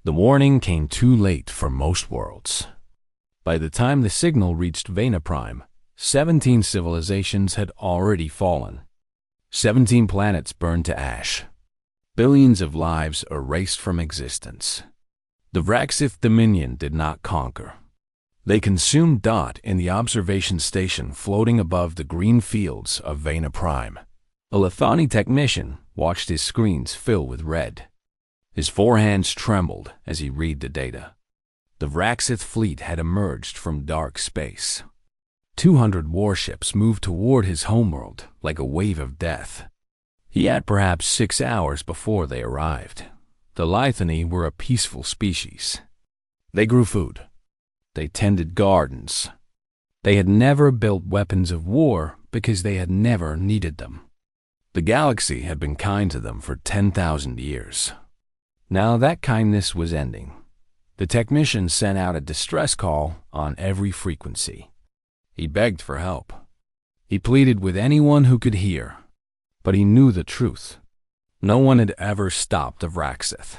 The warning came too late for most worlds. By the time the signal reached Vena Prime, 17 civilizations had already fallen. 17 planets burned to ash. Billions of lives erased from existence. The Vraxith Dominion did not conquer. They consumed Dot in the observation station floating above the green fields of Vena Prime. A Lethani technician watched his screens fill with red. His forehands trembled as he read the data. The Vraxith fleet had emerged from dark space. 200 warships moved toward his homeworld like a wave of death. He had perhaps 6 hours before they arrived. The Lethani were a peaceful species. They grew food. They tended gardens. They had never built weapons of war because they had never needed them. The galaxy had been kind to them for 10,000 years. Now that kindness was ending. The technician sent out a distress call on every frequency. He begged for help. He pleaded with anyone who could hear. But he knew the truth. No one had ever stopped the Vraxith.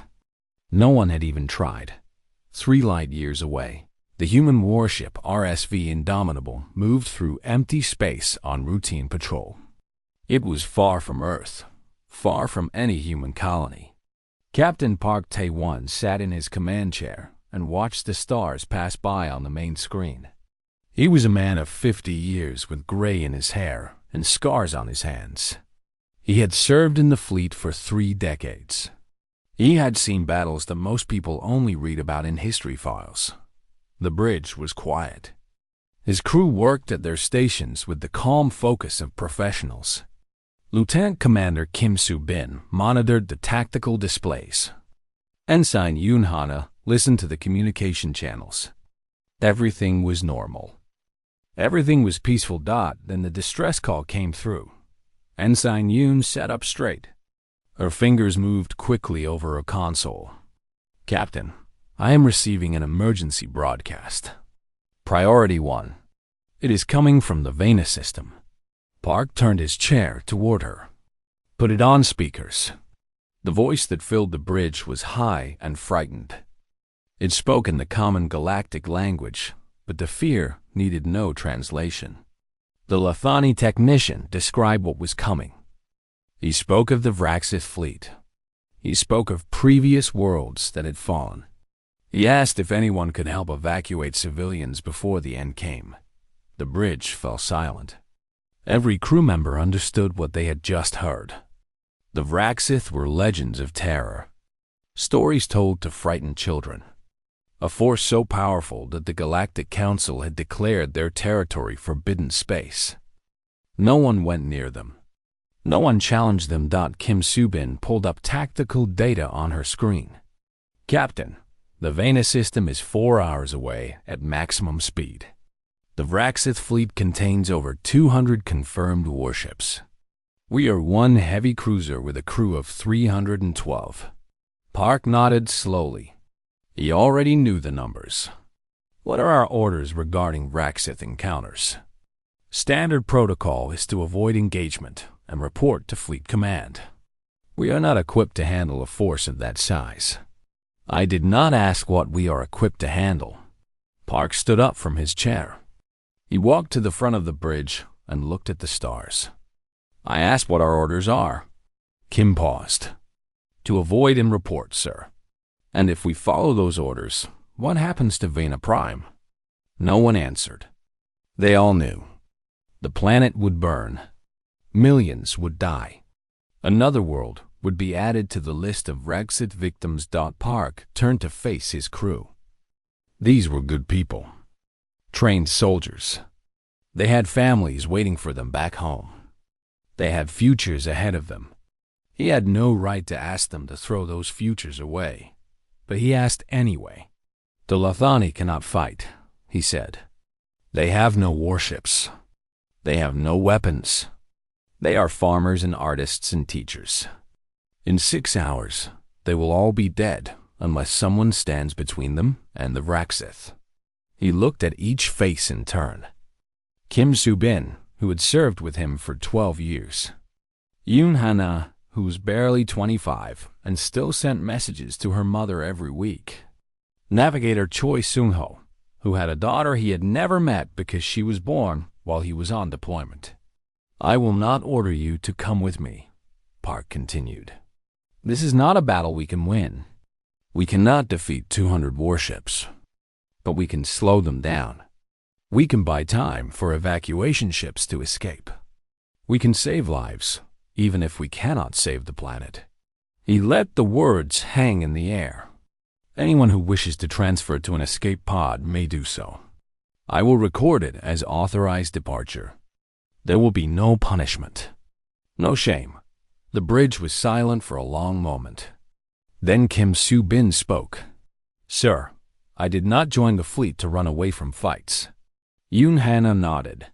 No one had even tried. 3 light years away, the human warship RSV Indomitable moved through empty space on routine patrol. It was far from Earth, far from any human colony. Captain Park Tae-won sat in his command chair and watched the stars pass by on the main screen. He was a man of 50 years with gray in his hair and scars on his hands. He had served in the fleet for 3 decades. He had seen battles that most people only read about in history files. The bridge was quiet. His crew worked at their stations with the calm focus of professionals. Lieutenant Commander Kim Soo-bin monitored the tactical displays. Ensign Yoon Hana listened to the communication channels. Everything was normal. Everything was peaceful. Then the distress call came through. Ensign Yoon sat up straight. Her fingers moved quickly over a console. Captain, I am receiving an emergency broadcast. Priority 1. It is coming from the Vena system. Park turned his chair toward her. Put it on speakers. The voice that filled the bridge was high and frightened. It spoke in the common galactic language, but the fear needed no translation. The Lethani technician described what was coming. He spoke of the Vraxith fleet. He spoke of previous worlds that had fallen. He asked if anyone could help evacuate civilians before the end came. The bridge fell silent. Every crew member understood what they had just heard. The Vraxith were legends of terror. Stories told to frighten children. A force so powerful that the Galactic Council had declared their territory forbidden space. No one went near them. No one challenged them. Kim Soo-bin pulled up tactical data on her screen. Captain, the Vena system is 4 hours away at maximum speed. The Vraxith fleet contains over 200 confirmed warships. We are one heavy cruiser with a crew of 312. Park nodded slowly. He already knew the numbers. What are our orders regarding Vraxith encounters? Standard protocol is to avoid engagement and report to Fleet Command. We are not equipped to handle a force of that size. I did not ask what we are equipped to handle. Park stood up from his chair. He walked to the front of the bridge and looked at the stars. I asked what our orders are. Kim paused. To avoid and report, sir. And if we follow those orders, what happens to Vena Prime? No one answered. They all knew. The planet would burn. Millions would die. Another world would be added to the list of Vraxith victims. Park turned to face his crew. These were good people. Trained soldiers. They had families waiting for them back home. They had futures ahead of them. He had no right to ask them to throw those futures away. But he asked anyway. The Lethani cannot fight, he said. They have no warships. They have no weapons. They are farmers and artists and teachers. In 6 hours, they will all be dead unless someone stands between them and the Vraxith. He looked at each face in turn. Kim Soo-bin, who had served with him for 12 years. Yoon Hana, who was barely 25 and still sent messages to her mother every week. Navigator Choi Seung-ho, who had a daughter he had never met because she was born while he was on deployment. "I will not order you to come with me," Park continued. "This is not a battle we can win. We cannot defeat 200 warships, but we can slow them down. We can buy time for evacuation ships to escape. We can save lives, even if we cannot save the planet." He let the words hang in the air. "Anyone who wishes to transfer to an escape pod may do so. I will record it as authorized departure. There will be no punishment, no shame." The bridge was silent for a long moment. Then Kim Soo-bin spoke. "Sir, I did not join the fleet to run away from fights." Yoon Hana nodded.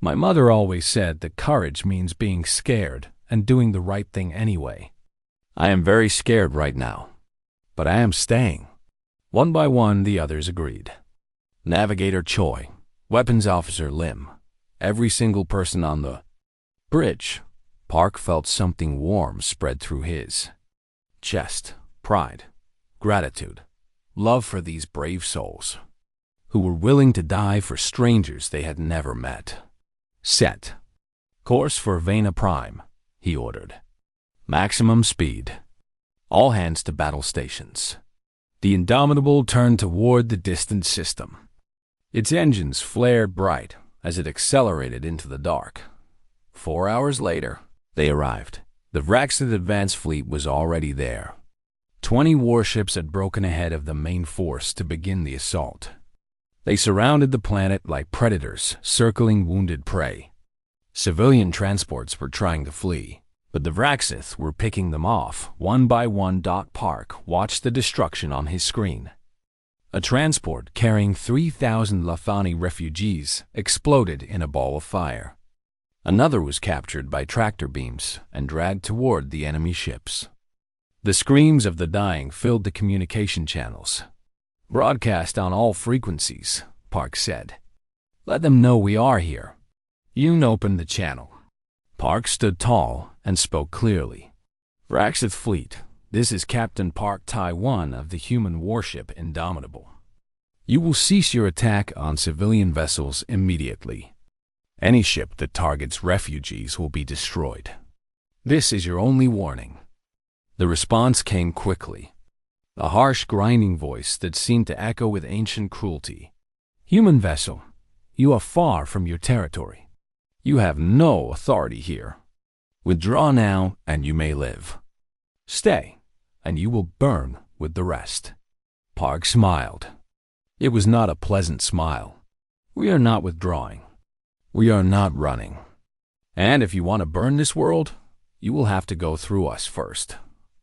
"My mother always said that courage means being scared and doing the right thing anyway. I am very scared right now, but I am staying." One by one, the others agreed. Navigator Choi, Weapons Officer Lim, every single person on the bridge. Park felt something warm spread through his chest. Pride, gratitude, love for these brave souls who were willing to die for strangers they had never met. "Set course for Vena Prime," he ordered. "Maximum speed. All hands to battle stations." The Indomitable turned toward the distant system. Its engines flared bright as it accelerated into the dark. 4 hours later, they arrived. The Vraxid Advance Fleet was already there. 20 warships had broken ahead of the main force to begin the assault. They surrounded the planet like predators circling wounded prey. Civilian transports were trying to flee, but the Vraxith were picking them off one by one. Park watched the destruction on his screen. A transport carrying 3,000 Lathani refugees exploded in a ball of fire. Another was captured by tractor beams and dragged toward the enemy ships. The screams of the dying filled the communication channels. "Broadcast on all frequencies," Park said. "Let them know we are here." Yoon opened the channel. Park stood tall and spoke clearly. "Vraxith Fleet, this is Captain Park Tai-1 of the human warship Indomitable. You will cease your attack on civilian vessels immediately. Any ship that targets refugees will be destroyed. This is your only warning." The response came quickly. A harsh, grinding voice that seemed to echo with ancient cruelty. "Human vessel, you are far from your territory. You have no authority here. Withdraw now, and you may live. Stay, and you will burn with the rest." Park smiled. It was not a pleasant smile. "We are not withdrawing. We are not running. And if you want to burn this world, you will have to go through us first."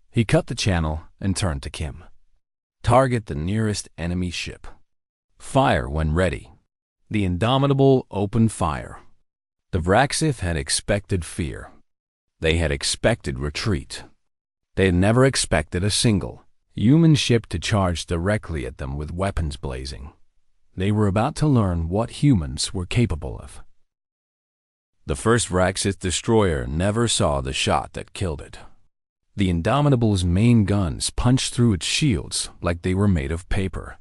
He cut the channel and turned to Kim. "Target the nearest enemy ship. Fire when ready." The Indomitable opened fire. The Vraxith had expected fear. They had expected retreat. They had never expected a single human ship to charge directly at them with weapons blazing. They were about to learn what humans were capable of. The first Vraxith destroyer never saw the shot that killed it. The Indomitable's main guns punched through its shields like they were made of paper.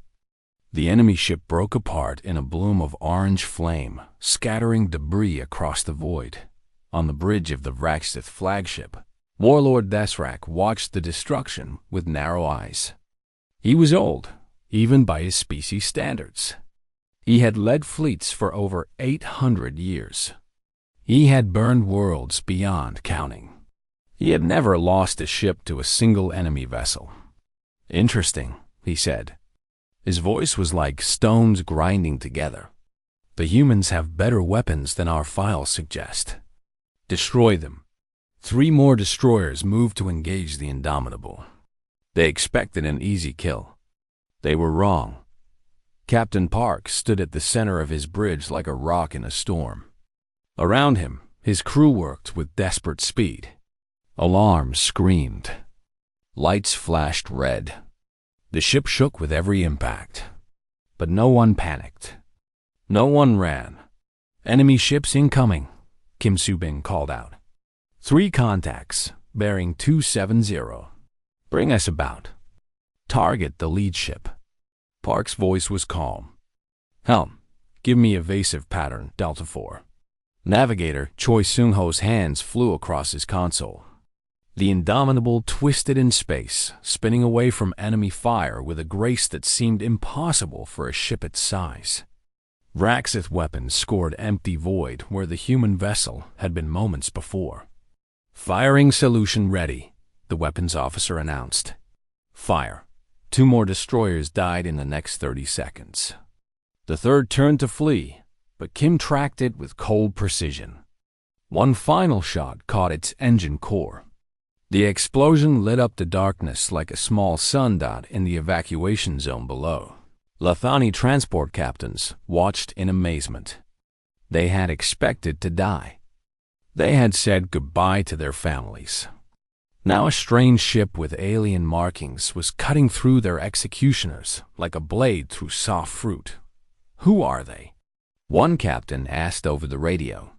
The enemy ship broke apart in a bloom of orange flame, scattering debris across the void. On the bridge of the Vraxith flagship, Warlord Desrak watched the destruction with narrow eyes. He was old, even by his species standards. He had led fleets for over 800 years. He had burned worlds beyond counting. He had never lost a ship to a single enemy vessel. "Interesting," he said. His voice was like stones grinding together. "The humans have better weapons than our files suggest. Destroy them." 3 more destroyers moved to engage the Indomitable. They expected an easy kill. They were wrong. Captain Park stood at the center of his bridge like a rock in a storm. Around him, his crew worked with desperate speed. Alarms screamed. Lights flashed red. The ship shook with every impact. But no one panicked. No one ran. "Enemy ships incoming," Kim Soo-bin called out. 3 contacts, bearing 270. Bring us about. Target the lead ship. Park's voice was calm. Helm, give me evasive pattern, Delta 4. Navigator Choi Seung-ho's hands flew across his console. The Indomitable twisted in space, spinning away from enemy fire with a grace that seemed impossible for a ship its size. Raxith weapons scored empty void where the human vessel had been moments before. Firing solution ready, the weapons officer announced. Fire. 2 more destroyers died in the next 30 seconds. The third turned to flee, but Kim tracked it with cold precision. One final shot caught its engine core. The explosion lit up the darkness like a small sun dot in the evacuation zone below. Lathani transport captains watched in amazement. They had expected to die. They had said goodbye to their families. Now a strange ship with alien markings was cutting through their executioners like a blade through soft fruit. Who are they? One captain asked over the radio.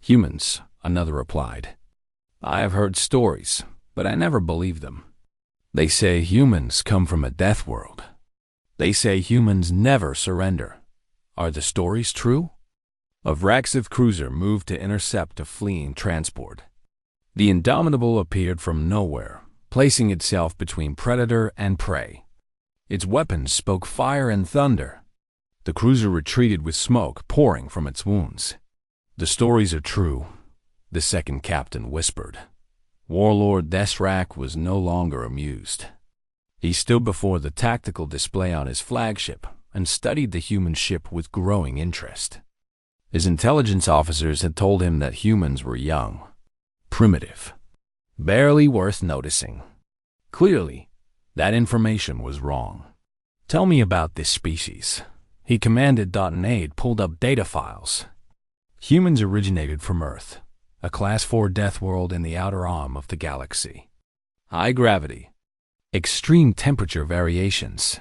Humans, another replied. I have heard stories, but I never believed them. They say humans come from a death world. They say humans never surrender. Are the stories true? A Vraxith cruiser moved to intercept a fleeing transport. The Indomitable appeared from nowhere, placing itself between predator and prey. Its weapons spoke fire and thunder. The cruiser retreated with smoke pouring from its wounds. The stories are true, the second captain whispered. Warlord Desrak was no longer amused. He stood before the tactical display on his flagship and studied the human ship with growing interest. His intelligence officers had told him that humans were young, primitive, barely worth noticing. Clearly, that information was wrong. Tell me about this species. He commanded. Aid pulled up data files. Humans originated from Earth, a Class 4 death world in the outer arm of the galaxy. High gravity, extreme temperature variations,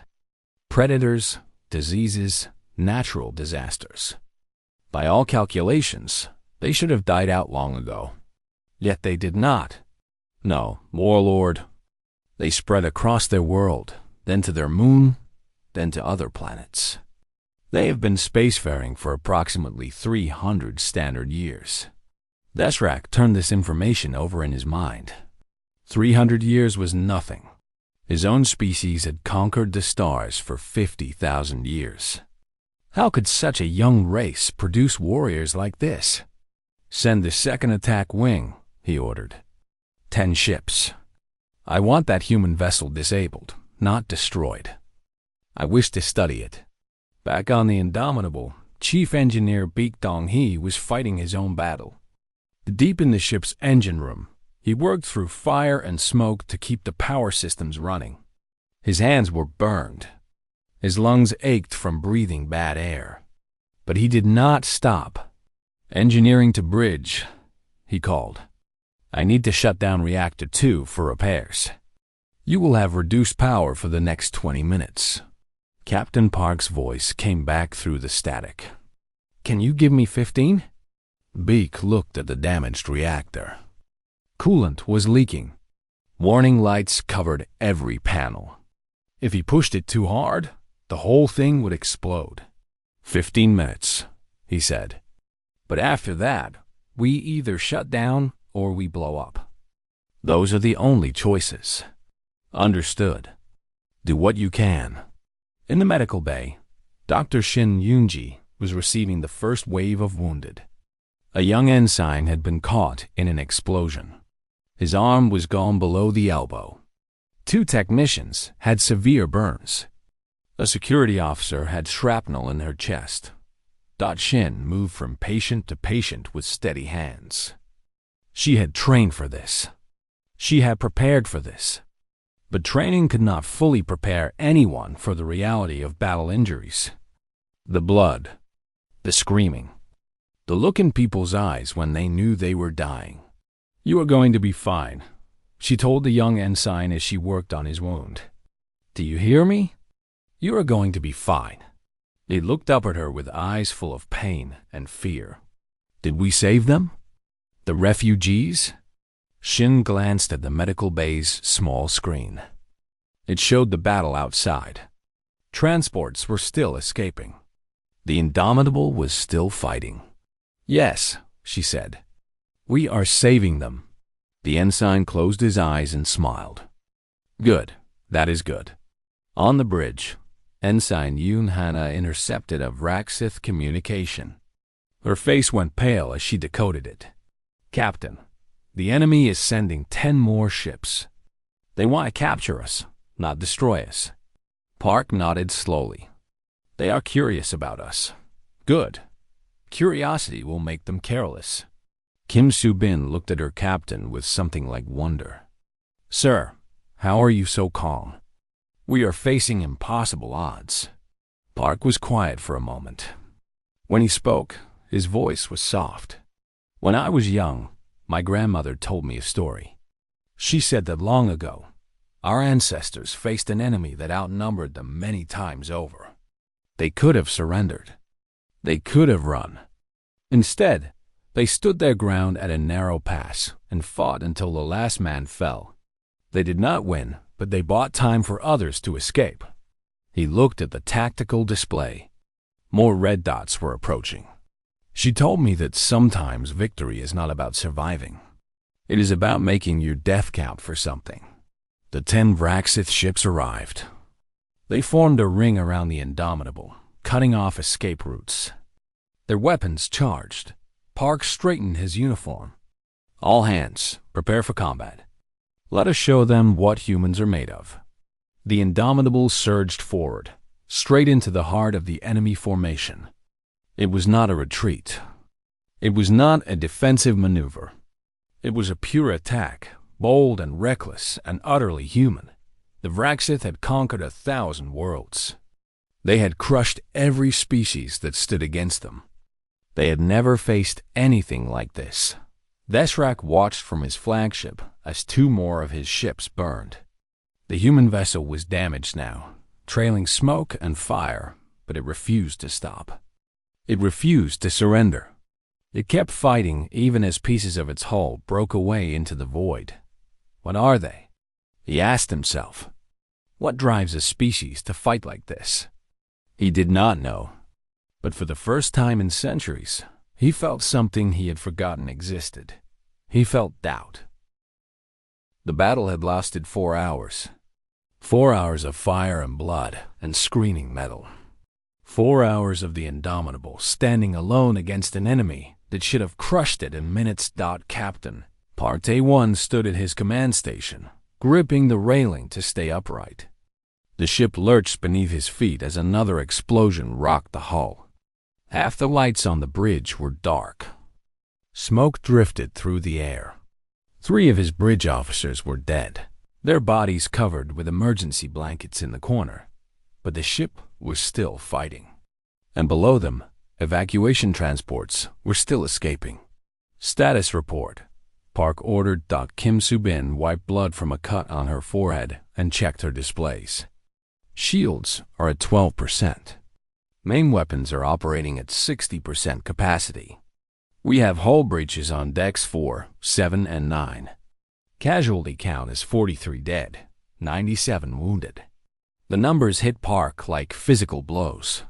predators, diseases, natural disasters. By all calculations, they should have died out long ago. Yet they did not. No, Warlord. They spread across their world, then to their moon, then to other planets. They have been spacefaring for approximately 300 standard years. Desrak turned this information over in his mind. 300 years was nothing. His own species had conquered the stars for 50,000 years. How could such a young race produce warriors like this? Send the second attack wing, he ordered. 10 ships. I want that human vessel disabled, not destroyed. I wish to study it. Back on the Indomitable, Chief Engineer Baek Dong-hee was fighting his own battle. Deep in the ship's engine room, he worked through fire and smoke to keep the power systems running. His hands were burned. His lungs ached from breathing bad air. But he did not stop. Engineering to bridge, he called. I need to shut down Reactor 2 for repairs. You will have reduced power for the next 20 minutes. Captain Park's voice came back through the static. Can you give me 15? Baek looked at the damaged reactor. Coolant was leaking. Warning lights covered every panel. If he pushed it too hard, the whole thing would explode. 15 minutes, he said. But after that, we either shut down or we blow up. Those are the only choices. Understood. Do what you can. In the medical bay, Dr. Shin Yoonji was receiving the first wave of wounded. A young ensign had been caught in an explosion. His arm was gone below the elbow. 2 technicians had severe burns. A security officer had shrapnel in her chest. Shin moved from patient to patient with steady hands. She had trained for this. She had prepared for this. But training could not fully prepare anyone for the reality of battle injuries. The blood, the screaming, the look in people's eyes when they knew they were dying. You are going to be fine, she told the young ensign as she worked on his wound. Do you hear me? You are going to be fine. He looked up at her with eyes full of pain and fear. Did we save them? The refugees? Shin glanced at the medical bay's small screen. It showed the battle outside. Transports were still escaping. The Indomitable was still fighting. "Yes," she said. "We are saving them." The ensign closed his eyes and smiled. "Good. That is good." On the bridge, Ensign Yoon Hana intercepted a Vraxith communication. Her face went pale as she decoded it. "Captain, the enemy is sending 10 more ships. They want to capture us, not destroy us." Park nodded slowly. "They are curious about us." "Good. Curiosity will make them careless." Kim Soo-bin looked at her captain with something like wonder. "Sir, how are you so calm? We are facing impossible odds." Park was quiet for a moment. When he spoke, his voice was soft. "When I was young, my grandmother told me a story. She said that long ago, our ancestors faced an enemy that outnumbered them many times over. They could have surrendered. They could have run. Instead, they stood their ground at a narrow pass and fought until the last man fell. They did not win, but they bought time for others to escape." He looked at the tactical display. More red dots were approaching. "She told me that sometimes victory is not about surviving. It is about making your death count for something." The 10 Vraxith ships arrived. They formed a ring around the Indomitable, cutting off escape routes. Their weapons charged. Park straightened his uniform. "All hands, prepare for combat. Let us show them what humans are made of." The Indomitable surged forward, straight into the heart of the enemy formation. It was not a retreat. It was not a defensive maneuver. It was a pure attack, bold and reckless and utterly human. The Vraxith had conquered 1,000 worlds. They had crushed every species that stood against them. They had never faced anything like this. Desrak watched from his flagship as 2 more of his ships burned. The human vessel was damaged now, trailing smoke and fire, but it refused to stop. It refused to surrender. It kept fighting even as pieces of its hull broke away into the void. What are they? He asked himself. What drives a species to fight like this? He did not know. But for the first time in centuries, he felt something he had forgotten existed. He felt doubt. The battle had lasted 4 hours. 4 hours of fire and blood and screaming metal. 4 hours of the Indomitable standing alone against an enemy that should have crushed it in minutes. Captain Parte 1 stood at his command station, gripping the railing to stay upright. The ship lurched beneath his feet as another explosion rocked the hull. Half the lights on the bridge were dark. Smoke drifted through the air. 3 of his bridge officers were dead, their bodies covered with emergency blankets in the corner. But the ship was still fighting. And below them, evacuation transports were still escaping. Status report. Park ordered. Kim Soo-bin wiped blood from a cut on her forehead and checked her displays. Shields are at 12%. Main weapons are operating at 60% capacity. We have hull breaches on decks 4, 7, and 9. Casualty count is 43 dead, 97 wounded. The numbers hit Park like physical blows.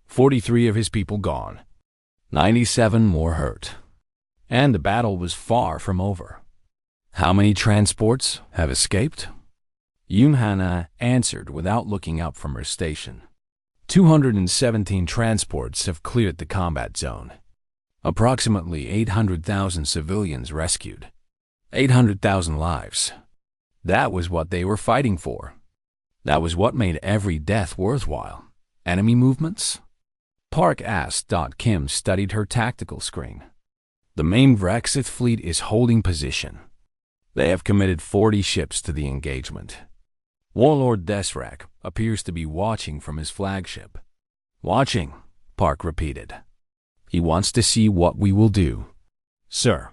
43 of his people gone, 97 more hurt. And the battle was far from over. How many transports have escaped? Yoon Hana answered without looking up from her station. 217 transports have cleared the combat zone. Approximately 800,000 civilians rescued. 800,000 lives. That was what they were fighting for. That was what made every death worthwhile. Enemy movements? Park asked. Kim studied her tactical screen. The main Vraxith fleet is holding position. They have committed 40 ships to the engagement. Warlord Desrak appears to be watching from his flagship. Watching, Park repeated. He wants to see what we will do. Sir,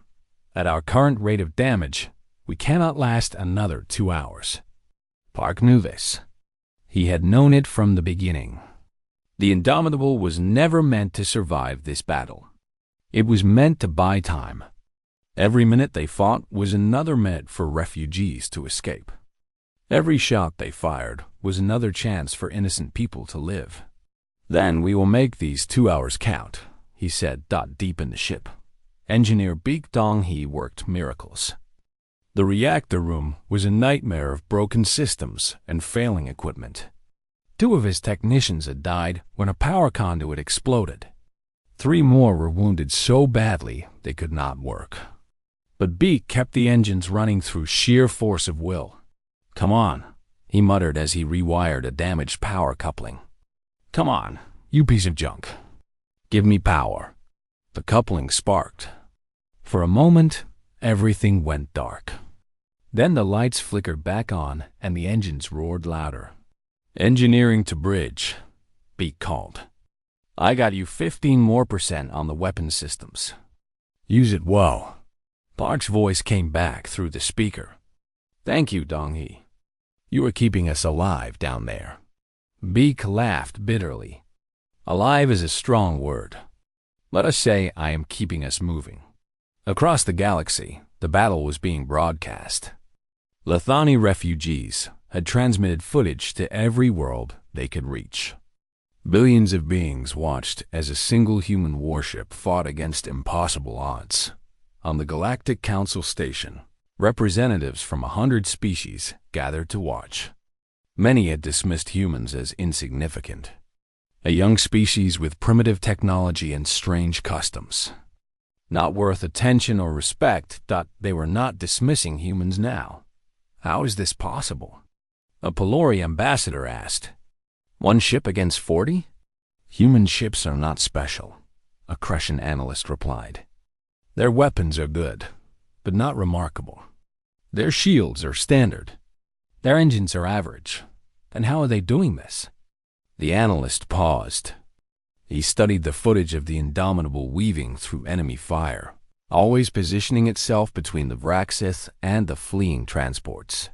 at our current rate of damage, we cannot last another 2 hours. Park knew this. He had known it from the beginning. The Indomitable was never meant to survive this battle. It was meant to buy time. Every minute they fought was another minute for refugees to escape. Every shot they fired was another chance for innocent people to live. "Then we will make these 2 hours count," he said, deep in the ship. Engineer Beek Dong-hee worked miracles. The reactor room was a nightmare of broken systems and failing equipment. 2 of his technicians had died when a power conduit exploded. 3 more were wounded so badly they could not work. But Beek kept the engines running through sheer force of will. "Come on," he muttered as he rewired a damaged power coupling. "Come on, you piece of junk. Give me power." The coupling sparked. For a moment, everything went dark. Then the lights flickered back on and the engines roared louder. "Engineering to bridge," Beek called. "I got you 15% more on the weapon systems. Use it well." Park's voice came back through the speaker. "Thank you, Dong-hee. You are keeping us alive down there." Beek laughed bitterly. "Alive is a strong word. Let us say I am keeping us moving." Across the galaxy, the battle was being broadcast. Lethani refugees had transmitted footage to every world they could reach. Billions of beings watched as a single human warship fought against impossible odds. On the Galactic Council station, representatives from 100 species gathered to watch. Many had dismissed humans as insignificant. A young species with primitive technology and strange customs. Not worth attention or respect, they were not dismissing humans now. How is this possible? A Pelori ambassador asked. 1 ship against 40? Human ships are not special, a Crussian analyst replied. Their weapons are good, but not remarkable. Their shields are standard. Their engines are average. Then how are they doing this? The analyst paused. He studied the footage of the Indomitable weaving through enemy fire, always positioning itself between the Vraxith and the fleeing transports.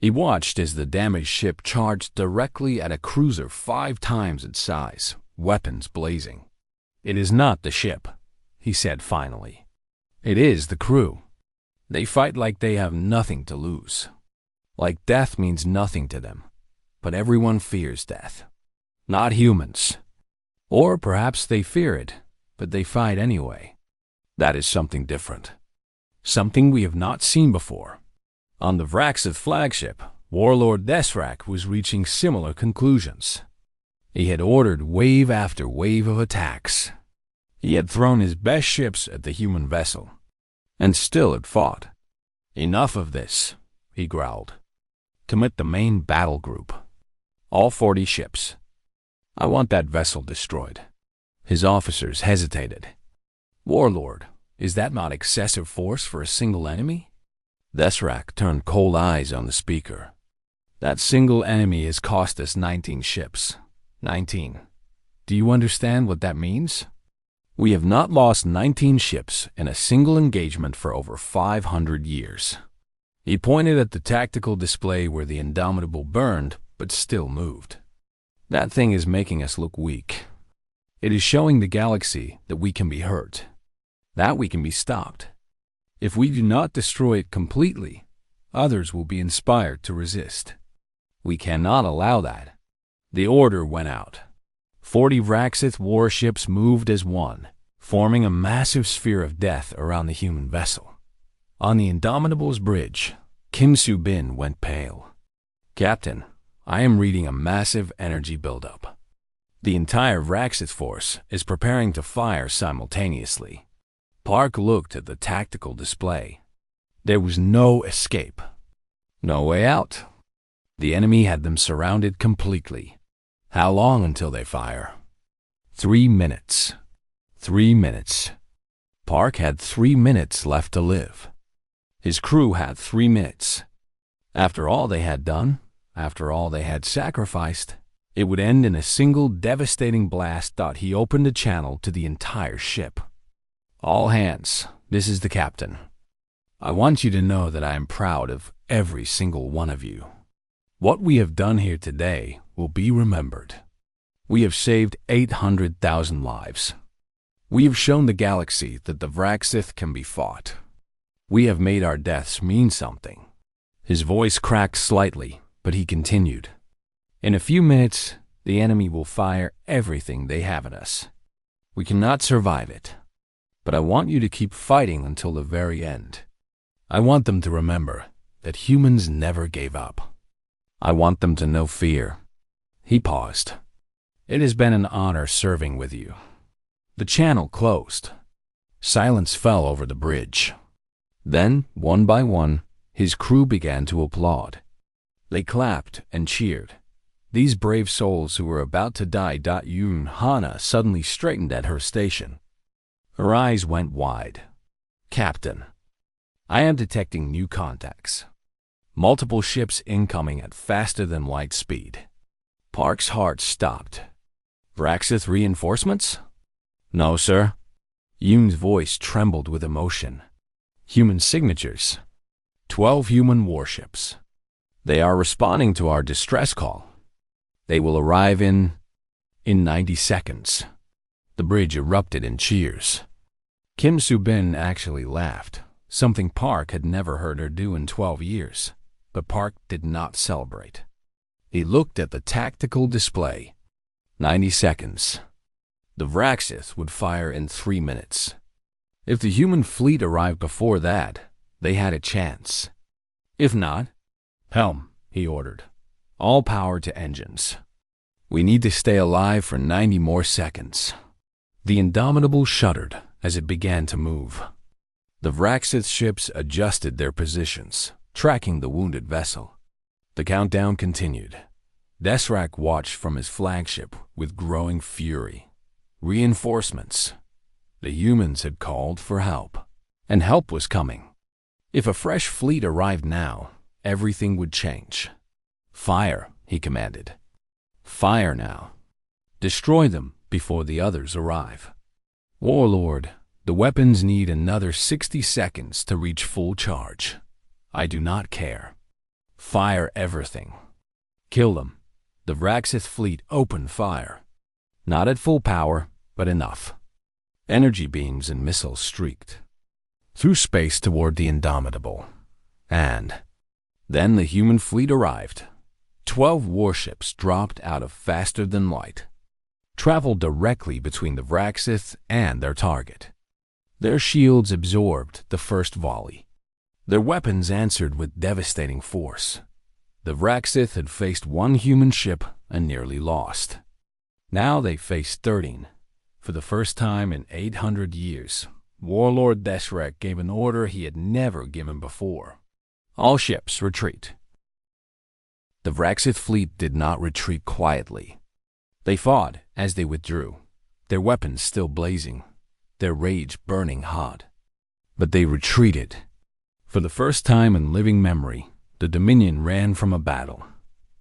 He watched as the damaged ship charged directly at a cruiser 5 times its size, weapons blazing. "It is not the ship," he said finally. "It is the crew. They fight like they have nothing to lose. Like death means nothing to them. But everyone fears death. Not humans. Or perhaps they fear it, but they fight anyway. That is something different. Something we have not seen before." On the Vraxith flagship, Warlord Desrak was reaching similar conclusions. He had ordered wave after wave of attacks. He had thrown his best ships at the human vessel, and still had fought. "Enough of this," he growled. "Commit the main battle group. All 40 ships. I want that vessel destroyed." His officers hesitated. "Warlord, is that not excessive force for a single enemy?" Desrak turned cold eyes on the speaker. "That single enemy has cost us 19 ships. 19. Do you understand what that means? We have not lost 19 ships in a single engagement for over 500 years. He pointed at the tactical display where the Indomitable burned, but still moved. "That thing is making us look weak. It is showing the galaxy that we can be hurt, that we can be stopped. If we do not destroy it completely, others will be inspired to resist. We cannot allow that." The order went out. 40 Vraxith warships moved as one, forming a massive sphere of death around the human vessel. On the Indomitable's bridge, Kim Soo-bin went pale. "Captain, I am reading a massive energy buildup. The entire Vraxith force is preparing to fire simultaneously." Park looked at the tactical display. There was no escape. No way out. The enemy had them surrounded completely. How long until they fire? 3 minutes. 3 minutes. Park had 3 minutes left to live. His crew had 3 minutes. After all they had done, after all they had sacrificed, it would end in a single devastating blast. He opened a channel to the entire ship. "All hands, this is the captain. I want you to know that I am proud of every single one of you. What we have done here today will be remembered. We have saved 800,000 lives. We have shown the galaxy that the Vraxith can be fought. We have made our deaths mean something." His voice cracked slightly, but he continued. "In a few minutes, the enemy will fire everything they have at us. We cannot survive it. But I want you to keep fighting until the very end. I want them to remember that humans never gave up. I want them to know fear." He paused. "It has been an honor serving with you." The channel closed. Silence fell over the bridge. Then, one by one, his crew began to applaud. They clapped and cheered. These brave souls who were about to die. Yun Hana suddenly straightened at her station. Her eyes went wide. "Captain, I am detecting new contacts. Multiple ships incoming at faster than light speed." Park's heart stopped. "Vraxith reinforcements?" "No, sir." Yoon's voice trembled with emotion. "Human signatures. 12 human warships. They are responding to our distress call. They will arrive in 90 seconds. The bridge erupted in cheers. Kim Soo-bin actually laughed, something Park had never heard her do in 12 years. But Park did not celebrate. He looked at the tactical display. 90 seconds. The Vraxith would fire in 3 minutes. If the human fleet arrived before that, they had a chance. If not, "Helm," he ordered. "All power to engines. We need to stay alive for 90 more seconds." The Indomitable shuddered as it began to move. The Vraxith ships adjusted their positions, tracking the wounded vessel. The countdown continued. Desrak watched from his flagship with growing fury. Reinforcements. The humans had called for help, and help was coming. If a fresh fleet arrived now, everything would change. "Fire," he commanded. "Fire now. Destroy them before the others arrive." "Warlord, the weapons need another 60 seconds to reach full charge. I do not care. Fire everything. Kill them." The Vraxith fleet opened fire. Not at full power, but enough. Energy beams and missiles streaked through space toward the Indomitable. And then the human fleet arrived. 12 warships dropped out of faster than light, traveled directly between the Vraxith and their target. Their shields absorbed the first volley. Their weapons answered with devastating force. The Vraxith had faced one human ship and nearly lost. Now they faced 13. For the first time in 800 years, Warlord Desrak gave an order he had never given before. "All ships, retreat." The Vraxith fleet did not retreat quietly. They fought as they withdrew, their weapons still blazing, their rage burning hot. But they retreated. For the first time in living memory, the Dominion ran from a battle.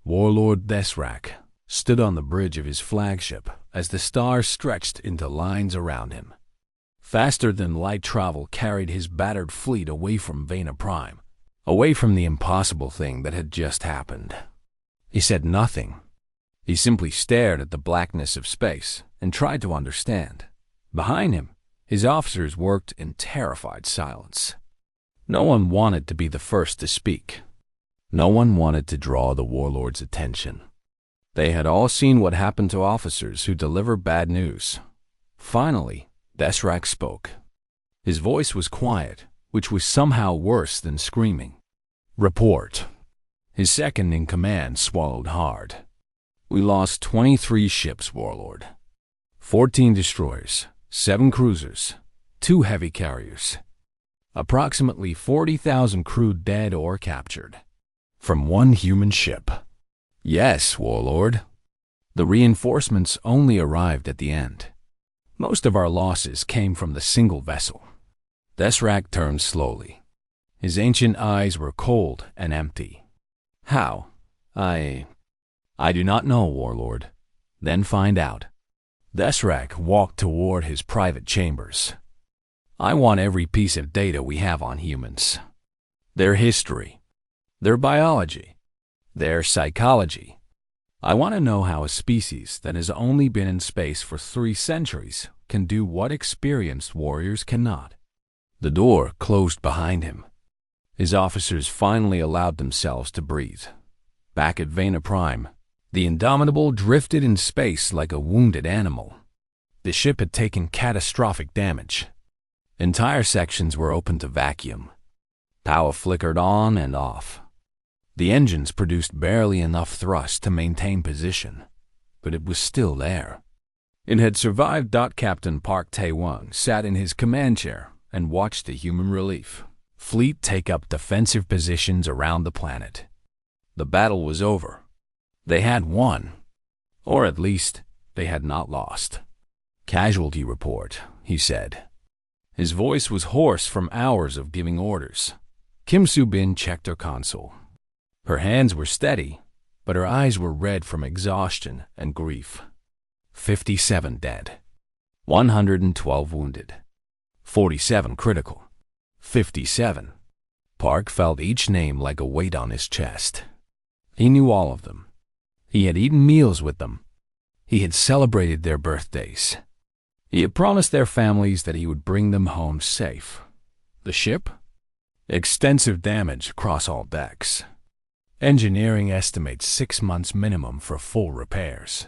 Warlord Desrak stood on the bridge of his flagship as the stars stretched into lines around him. Faster than light travel carried his battered fleet away from Vena Prime, away from the impossible thing that had just happened. He said nothing. He simply stared at the blackness of space and tried to understand. Behind him, his officers worked in terrified silence. No one wanted to be the first to speak. No one wanted to draw the warlord's attention. They had all seen what happened to officers who deliver bad news. Finally, Desrak spoke. His voice was quiet, which was somehow worse than screaming. "Report." His second-in-command swallowed hard. "We lost 23 ships, Warlord. 14 destroyers, 7 cruisers, 2 heavy carriers. Approximately 40,000 crew dead or captured. From one human ship." "Yes, Warlord." The reinforcements only arrived at the end. Most of our losses came from the single vessel. Desrak turned slowly. His ancient eyes were cold and empty. "How? I do not know, Warlord." "Then find out." Desrak walked toward his private chambers. "I want every piece of data we have on humans. Their history, their biology, their psychology. I want to know how a species that has only been in space for 3 centuries can do what experienced warriors cannot. The door closed behind him. His officers finally allowed themselves to breathe. Back at Vena Prime, the Indomitable drifted in space like a wounded animal. The ship had taken catastrophic damage. Entire sections were open to vacuum. Power flickered on and off. The engines produced barely enough thrust to maintain position, but it was still there. It had survived. Captain Park Tae-won sat in his command chair and watched the human relief fleet take up defensive positions around the planet. The battle was over. They had won. Or at least, they had not lost. "Casualty report," he said. His voice was hoarse from hours of giving orders. Kim Soo-bin checked her console. Her hands were steady, but her eyes were red from exhaustion and grief. 57 dead. 112 wounded. 47 critical. 57. Park felt each name like a weight on his chest. He knew all of them. He had eaten meals with them. He had celebrated their birthdays. He had promised their families that he would bring them home safe. The ship? Extensive damage across all decks. Engineering estimates 6 months minimum for full repairs.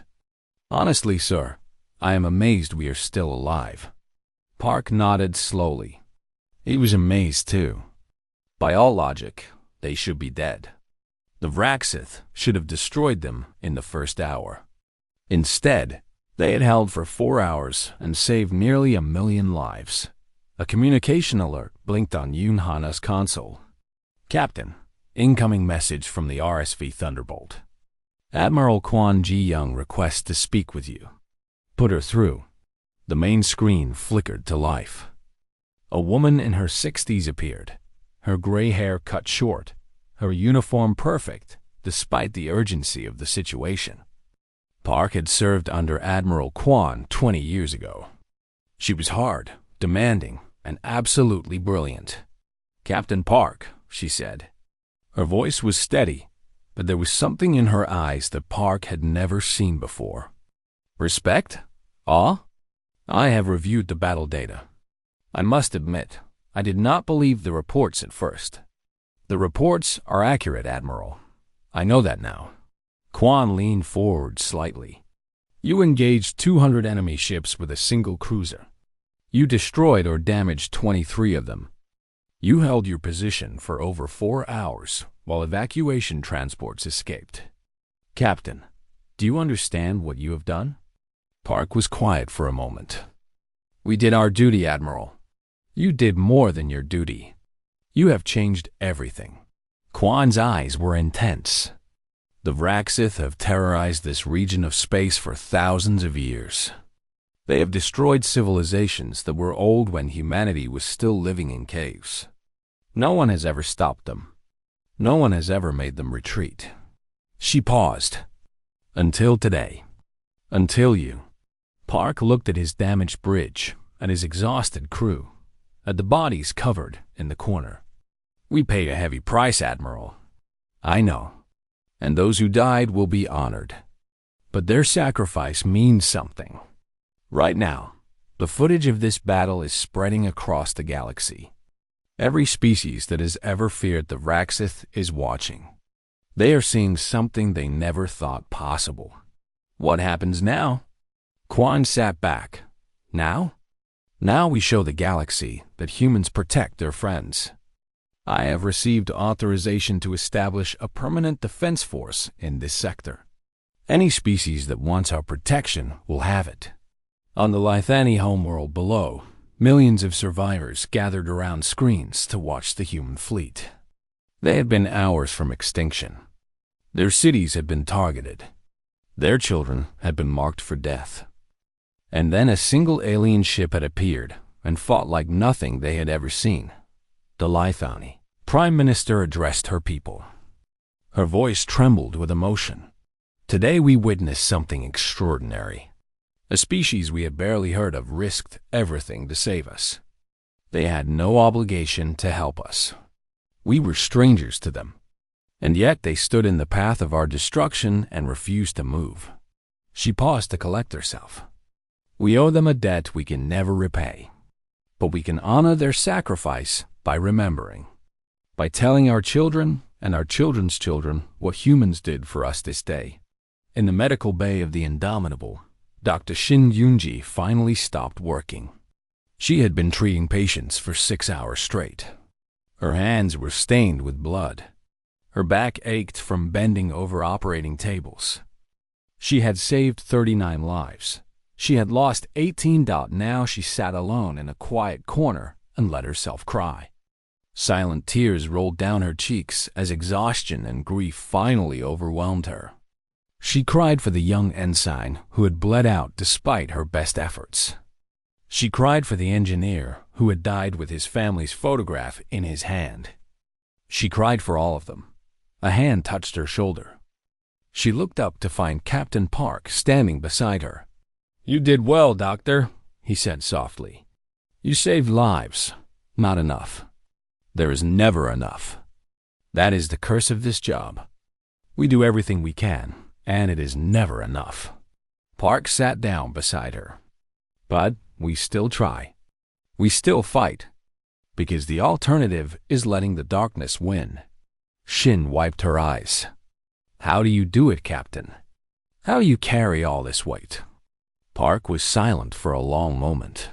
"Honestly, sir, I am amazed we are still alive." Park nodded slowly. He was amazed, too. By all logic, they should be dead. The Vraxith should have destroyed them in the first hour. Instead, they had held for 4 hours and saved nearly 1 million lives. A communication alert blinked on Yoon Hana's console. "Captain, incoming message from the RSV Thunderbolt. Admiral Kwon Ji-young requests to speak with you." "Put her through." The main screen flickered to life. A woman in her 60s appeared, her gray hair cut short, her uniform perfect, despite the urgency of the situation. Park had served under Admiral Kwon 20 years ago. She was hard, demanding, and absolutely brilliant. "Captain Park," she said. Her voice was steady, but there was something in her eyes that Park had never seen before. "Respect? Awe? I have reviewed the battle data. I must admit, I did not believe the reports at first. The reports are accurate, Admiral. I know that now." Kwon leaned forward slightly. "You engaged 200 enemy ships with a single cruiser. You destroyed or damaged 23 of them. You held your position for over 4 hours while evacuation transports escaped. Captain, do you understand what you have done?" Park was quiet for a moment. "We did our duty, Admiral." "You did more than your duty. You have changed everything." Kwon's eyes were intense. "The Vraxith have terrorized this region of space for thousands of years. They have destroyed civilizations that were old when humanity was still living in caves. No one has ever stopped them. No one has ever made them retreat." She paused. "Until today. Until you." Park looked at his damaged bridge, at his exhausted crew, at the bodies covered in the corner. "We paid a heavy price, Admiral." "I know. And those who died will be honored. But their sacrifice means something. Right now, the footage of this battle is spreading across the galaxy. Every species that has ever feared the Vraxith is watching. They are seeing something they never thought possible. What happens now?" Kwon sat back. "Now? Now we show the galaxy that humans protect their friends. I have received authorization to establish a permanent defense force in this sector. Any species that wants our protection will have it." On the Lithani homeworld below, millions of survivors gathered around screens to watch the human fleet. They had been hours from extinction. Their cities had been targeted. Their children had been marked for death. And then a single alien ship had appeared and fought like nothing they had ever seen. The Lithani. Prime Minister addressed her people. Her voice trembled with emotion. "Today we witnessed something extraordinary. A species we had barely heard of risked everything to save us. They had no obligation to help us. We were strangers to them. And yet they stood in the path of our destruction and refused to move." She paused to collect herself. "We owe them a debt we can never repay." but we can honor their sacrifice by remembering, by telling our children and our children's children what humans did for us this day. In the medical bay of the Indomitable, Dr. Shin Yoonji finally stopped working. She had been treating patients for 6 hours straight. Her hands were stained with blood. Her back ached from bending over operating tables. She had saved 39 lives. She had lost 18. Now she sat alone in a quiet corner and let herself cry. Silent tears rolled down her cheeks as exhaustion and grief finally overwhelmed her. She cried for the young ensign who had bled out despite her best efforts. She cried for the engineer who had died with his family's photograph in his hand. She cried for all of them. A hand touched her shoulder. She looked up to find Captain Park standing beside her. "You did well, Doctor," he said softly. "You saved lives. Not enough. There is never enough. That is the curse of this job. We do everything we can, and it is never enough." Park sat down beside her. "But we still try. We still fight. Because the alternative is letting the darkness win." Shin wiped her eyes. "How do you do it, Captain? How do you carry all this weight?" Park was silent for a long moment.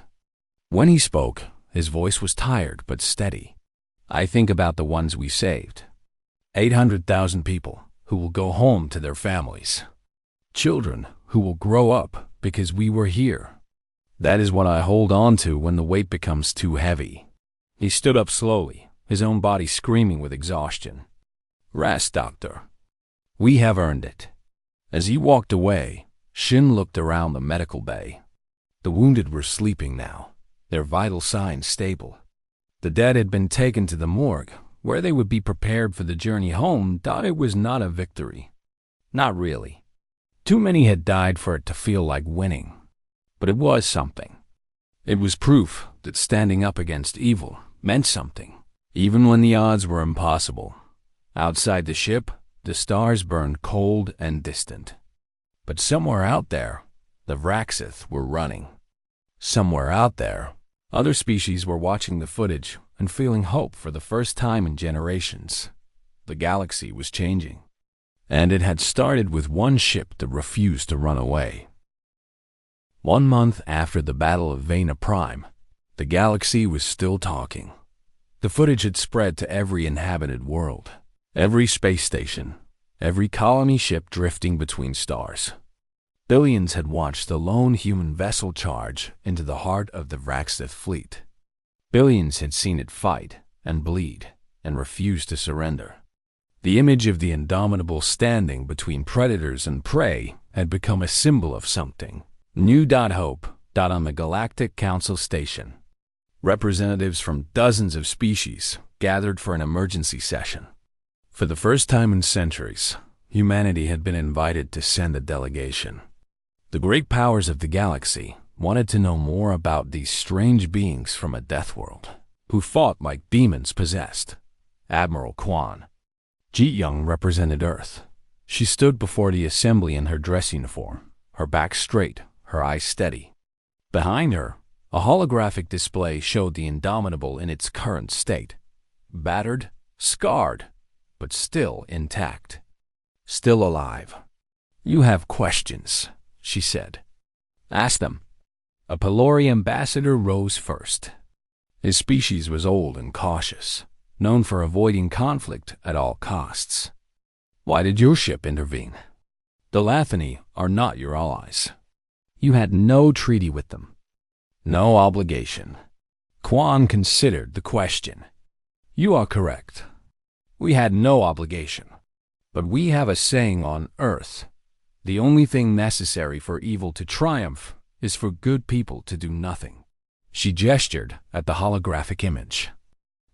When he spoke, his voice was tired but steady. "I think about the ones we saved. 800,000 people who will go home to their families. Children who will grow up because we were here. That is what I hold on to when the weight becomes too heavy." He stood up slowly, his own body screaming with exhaustion. "Rest, Doctor. We have earned it." As he walked away, Shin looked around the medical bay. The wounded were sleeping now, their vital signs stable. The dead had been taken to the morgue, where they would be prepared for the journey home. It was not a victory. Not really. Too many had died for it to feel like winning. But it was something. It was proof that standing up against evil meant something, even when the odds were impossible. Outside the ship, the stars burned cold and distant. But somewhere out there, the Vraxith were running. Somewhere out there, other species were watching the footage and feeling hope for the first time in generations. The galaxy was changing. And it had started with one ship that refused to run away. 1 month after the Battle of Vena Prime, the galaxy was still talking. The footage had spread to every inhabited world, every space station, every colony ship drifting between stars. Billions had watched the lone human vessel charge into the heart of the Vraxith fleet. Billions had seen it fight and bleed and refuse to surrender. The image of the Indomitable standing between predators and prey had become a symbol of something. New hope on the Galactic Council station. Representatives from dozens of species gathered for an emergency session. For the first time in centuries, humanity had been invited to send a delegation. The great powers of the galaxy wanted to know more about these strange beings from a death world, who fought like demons possessed. Admiral Kwan. Ji Young represented Earth. She stood before the assembly in her dress uniform, her back straight, her eyes steady. Behind her, a holographic display showed the Indomitable in its current state. Battered, scarred, but still intact. Still alive. "You have questions," she said. "Ask them." A Pelori ambassador rose first. His species was old and cautious, known for avoiding conflict at all costs. "Why did your ship intervene? The Lathani are not your allies. You had no treaty with them. No obligation." Kwan considered the question. "You are correct. We had no obligation. But we have a saying on Earth. The only thing necessary for evil to triumph is for good people to do nothing." She gestured at the holographic image.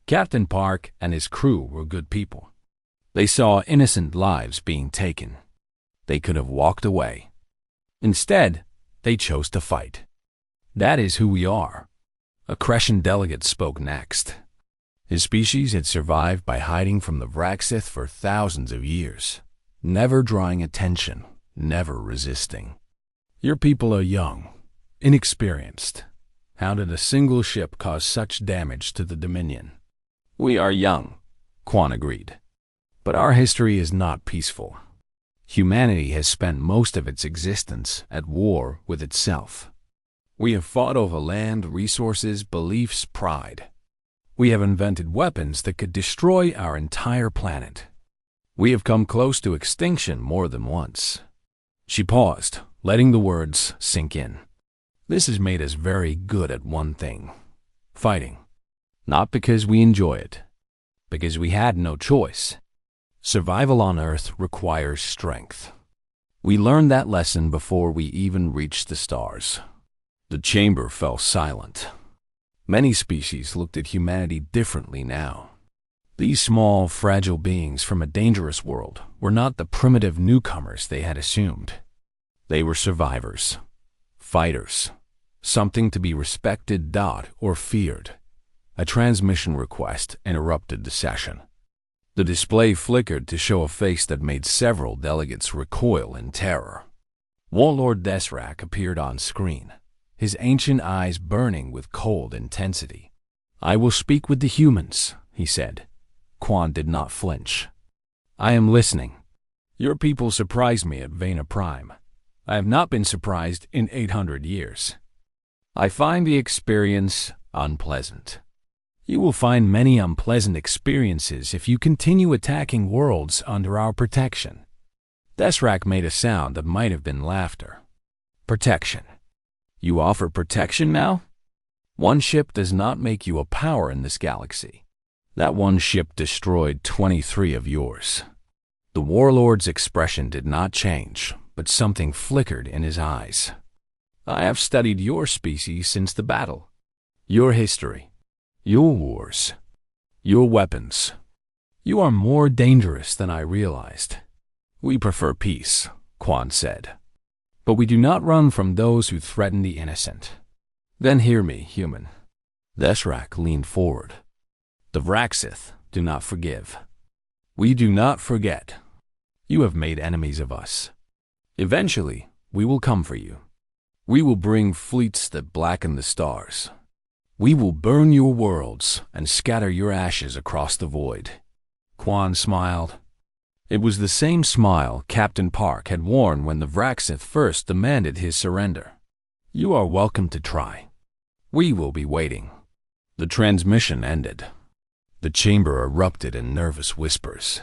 Captain Park and his crew were good people. They saw innocent lives being taken. They could have walked away. Instead, they chose to fight. "That is who we are." A Crescent delegate spoke next. His species had survived by hiding from the Vraxith for thousands of years, never drawing attention, never resisting. "Your people are young, inexperienced. How did a single ship cause such damage to the Dominion? We are young, Quan agreed. But our history is not peaceful. Humanity has spent most of its existence at war with itself. We have fought over land, resources, beliefs, pride. We have invented weapons that could destroy our entire planet. We have come close to extinction more than once. She paused, letting the words sink in. This has made us very good at one thing: fighting. Not because we enjoy it, because we had no choice. Survival on Earth requires strength. We learned that lesson before we even reached the stars. The chamber fell silent. Many species looked at humanity differently now. These small, fragile beings from a dangerous world were not the primitive newcomers they had assumed. They were survivors, fighters, something to be respected, or feared. A transmission request interrupted the session. The display flickered to show a face that made several delegates recoil in terror. Warlord Desrak appeared on screen, his ancient eyes burning with cold intensity. I will speak with the humans, he said. Quan did not flinch. I am listening. Your people surprised me at Vena Prime. I have not been surprised in 800 years. I find the experience unpleasant. You will find many unpleasant experiences if you continue attacking worlds under our protection. Desrak made a sound that might have been laughter. Protection. You offer protection now? One ship does not make you a power in this galaxy. That one ship destroyed 23 of yours. The warlord's expression did not change, but something flickered in his eyes. I have studied your species since the battle. Your history. Your wars. Your weapons. You are more dangerous than I realized. We prefer peace, Quan said. But we do not run from those who threaten the innocent. Then hear me, human. Desrak leaned forward. The Vraxith do not forgive. We do not forget. You have made enemies of us. Eventually, we will come for you. We will bring fleets that blacken the stars. We will burn your worlds and scatter your ashes across the void. Quan smiled. It was the same smile Captain Park had worn when the Vraxith first demanded his surrender. You are welcome to try. We will be waiting. The transmission ended. The chamber erupted in nervous whispers.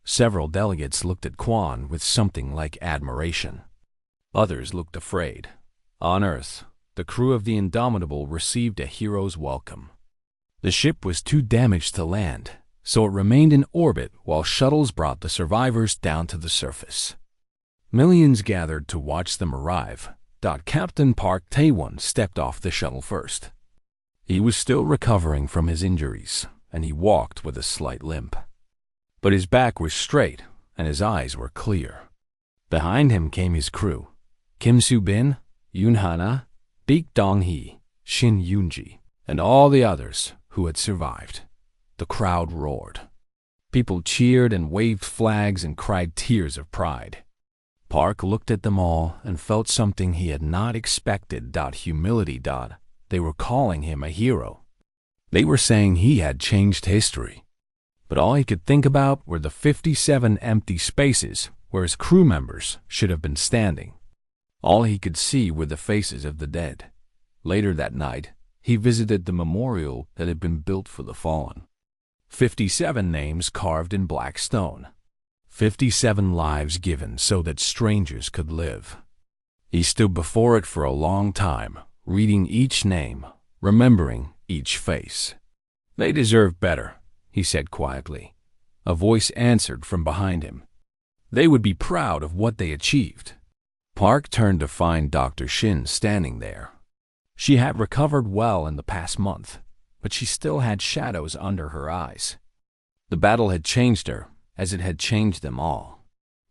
Several delegates looked at Quan with something like admiration. Others looked afraid. On Earth, the crew of the Indomitable received a hero's welcome. The ship was too damaged to land, so it remained in orbit while shuttles brought the survivors down to the surface. Millions gathered to watch them arrive. Captain Park Taewon stepped off the shuttle first. He was still recovering from his injuries, and he walked with a slight limp. But his back was straight, and his eyes were clear. Behind him came his crew, Kim Soo-bin, Yoon Hana, Baek Dong-hee, Shin Yoon-ji, and all the others who had survived. The crowd roared. People cheered and waved flags and cried tears of pride. Park looked at them all and felt something he had not expected. Humility. They were calling him a hero. They were saying he had changed history. But all he could think about were the 57 empty spaces where his crew members should have been standing. All he could see were the faces of the dead. Later that night, he visited the memorial that had been built for the fallen. 57 names carved in black stone. 57 lives given so that strangers could live. He stood before it for a long time, reading each name, remembering each face. They deserve better, he said quietly. A voice answered from behind him. They would be proud of what they achieved. Park turned to find Dr. Shin standing there. She had recovered well in the past month, but she still had shadows under her eyes. The battle had changed her, as it had changed them all.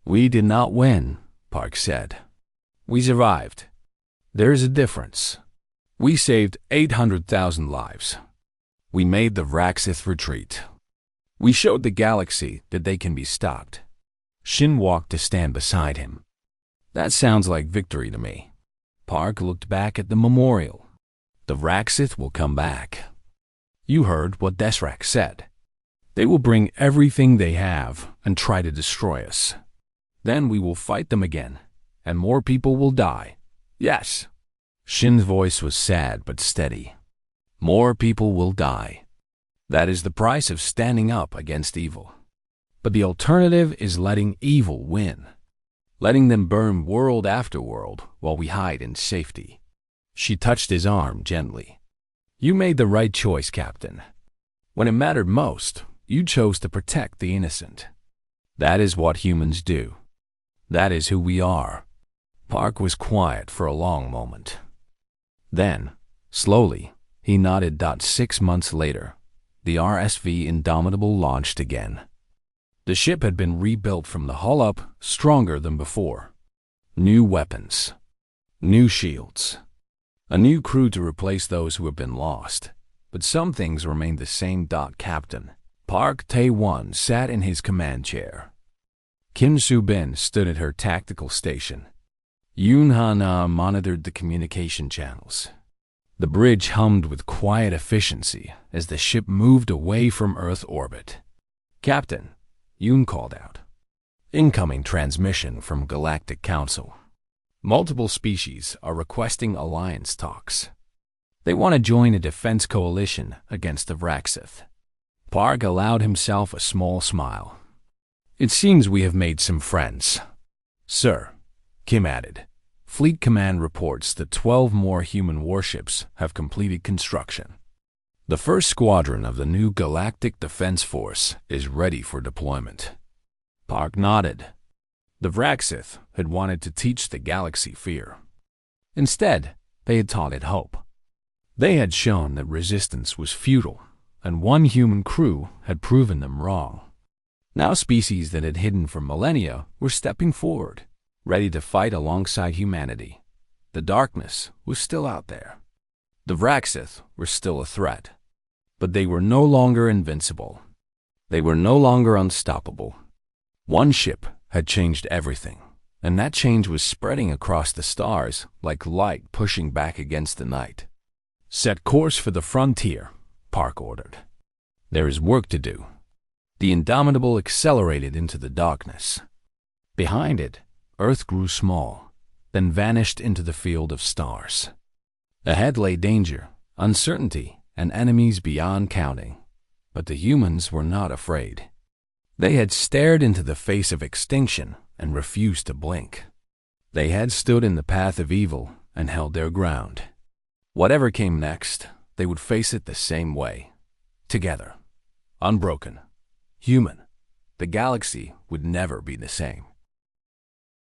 We did not win, Park said. We survived. There is a difference. We saved 800,000 lives. We made the Vraxith retreat. We showed the galaxy that they can be stopped. Shin walked to stand beside him. That sounds like victory to me. Park looked back at the memorial. The Raxith will come back. You heard what Desrak said. They will bring everything they have and try to destroy us. Then we will fight them again, and more people will die. Yes. Shin's voice was sad but steady. More people will die. That is the price of standing up against evil. But the alternative is letting evil win. Letting them burn world after world while we hide in safety. She touched his arm gently. You made the right choice, Captain. When it mattered most, you chose to protect the innocent. That is what humans do. That is who we are. Park was quiet for a long moment. Then, slowly, he nodded. 6 months later, the RSV Indomitable launched again. The ship had been rebuilt from the hull up, stronger than before. New weapons. New shields. A new crew to replace those who have been lost. But some things remained the same. Captain Park Tae-won sat in his command chair. Kim Soo-bin stood at her tactical station. Yoon Ha-na monitored the communication channels. The bridge hummed with quiet efficiency as the ship moved away from Earth orbit. Captain, Yoon called out. Incoming transmission from Galactic Council. Multiple species are requesting alliance talks. They want to join a defense coalition against the Vraxith. Park allowed himself a small smile. It seems we have made some friends. Sir, Kim added. Fleet Command reports that 12 more human warships have completed construction. The first squadron of the new Galactic Defense Force is ready for deployment. Park nodded. The Vraxith had wanted to teach the galaxy fear. Instead, they had taught it hope. They had shown that resistance was futile, and one human crew had proven them wrong. Now species that had hidden for millennia were stepping forward, ready to fight alongside humanity. The darkness was still out there. The Vraxith were still a threat, but they were no longer invincible. They were no longer unstoppable. One ship had changed everything, and that change was spreading across the stars like light pushing back against the night. Set course for the frontier, Park ordered. There is work to do. The Indomitable accelerated into the darkness. Behind it, Earth grew small, then vanished into the field of stars. Ahead lay danger, uncertainty, and enemies beyond counting. But the humans were not afraid. They had stared into the face of extinction and refused to blink. They had stood in the path of evil and held their ground. Whatever came next, they would face it the same way. Together. Unbroken. Human. The galaxy would never be the same.